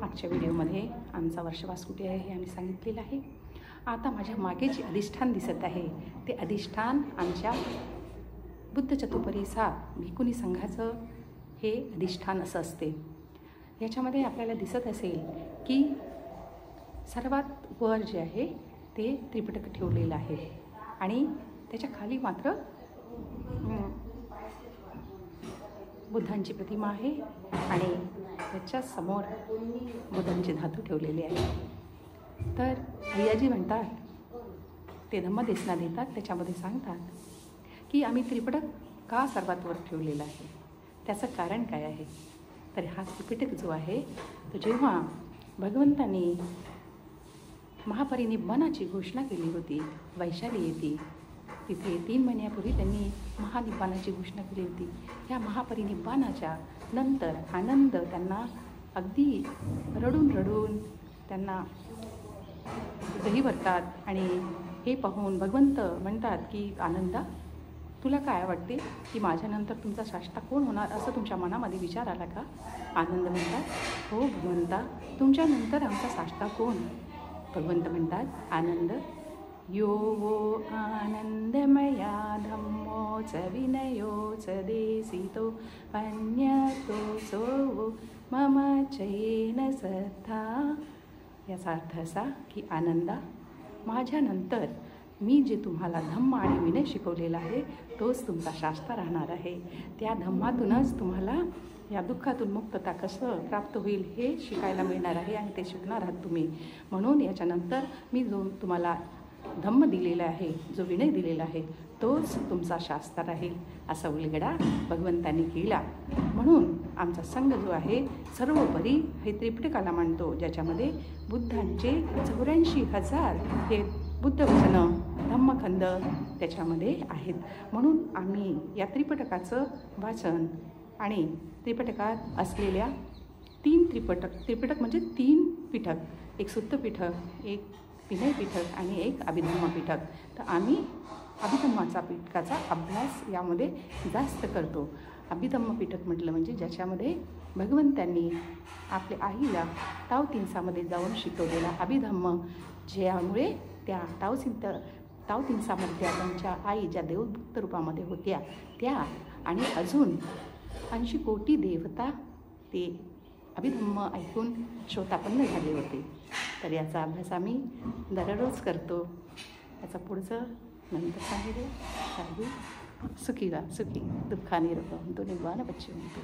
मागच्या व्हिडिओमध्ये आमचा वर्षवास कुठे आहे हे आम्ही सांगितलेलं आहे। आता माझ्या मागे जे अधिष्ठान दिसत आहे ते अधिष्ठान आमच्या बुद्ध चतुपरीसा भिकुनी संघाचं हे अधिष्ठान असं असते। याच्यामध्ये आपल्याला दिसत असेल की सर्वात वर जे आहे ते त्रिपिटक ठेवलेलं आहे आणि त्याच्या खाली मात्र बुद्धांची प्रतिमा आहे आणि त्याच्या समोर बुद्धांचे धातू ठेवलेले आहे। तर अय्याजी म्हणतात, ते धम्मदेशना देतात, त्याच्यामध्ये सांगतात की आम्ही त्रिपिटक का सर्वात वर ठेवलेला आहे, त्याचं कारण काय आहे। तर हा त्रिपिटक जो आहे तो जेव्हा भगवंतांनी महापरिनिब्बाणाची घोषणा केली होती, वैशाली येते तिथे 3 महिन्यापूर्वी त्यांनी महानिब्बाणाची घोषणा केली होती। या महापरिनिब्बाणाच्या नंतर आनंद त्यांना अगदी रडून रडून त्यांना दही भरतात आणि हे पाहून भगवंत म्हणतात की आनंदा, तुला काय वाटते की माझ्यानंतर तुमचा शास्ता कोण होणार, असं तुमच्या मनामध्ये विचार आला का। आनंद म्हणतात, हो भगवंता, तुमच्यानंतर आमचा शास्ता कोण। भगवंत म्हणतात, आनंद, यो वो आनंदमया धम्मोच विनयोच देसितो अन्यतो सो मम चैन सत्ता। याचा अर्थ असा की आनंदा, माझ्यानंतर मी जे तुम्हाला धम्म आणि विनय शिकवलेला आहे तोच तुमचा शास्त्र राहणार आहे। त्या धम्मातूनच तुम्हाला या दुःखातून मुक्तता कसं प्राप्त होईल हे शिकायला मिळणार आहे आणि ते शिकणार आहात तुम्ही। म्हणून याच्यानंतर मी जो तुम्हाला धम्म दिलेला आहे, जो विनय दिलेला आहे तोच तुमचा शास्त्र राहील, असा उलगडा भगवंतांनी केला। म्हणून आमचा संघ जो आहे सर्वोपरी हे त्रिपिटकाला मानतो, ज्याच्यामध्ये बुद्धांचे 84,000 हे बुद्धवचनं धम्मखंड त्याच्यामध्ये आहेत। म्हणून आम्ही या त्रिपिटकाचं वाचन आणि त्रिपिटकात असलेल्या 3 त्रिपिटक म्हणजे 3 पीठक, एक सुत्त पीठक, एक विनय पीठक आणि एक अभिधम्म पीठक। तर आम्ही अभिधम्माचा पीठकाचा अभ्यास यामध्ये जास्त करतो। अभिधम्म पीठक म्हटलं म्हणजे ज्याच्यामध्ये भगवंतांनी आपल्या आईला तावतिंसामध्ये जाऊन शिकवलेला अभिधम्म, ज्यामुळे त्या तावतिंसामध्ये त्यांच्या आई ज्या देवदूत रूपामध्ये होत्या त्या आणि अजून 80 कोटी देवता ते अभिधम्म ऐकून श्रोतापन्न झाले होते। तर याचा अभ्यास आम्ही दररोज करतो। याचा पुढचं नंतर सांगितलं, सुखी दुःखाने निर्वाण बच्चे म्हणतो।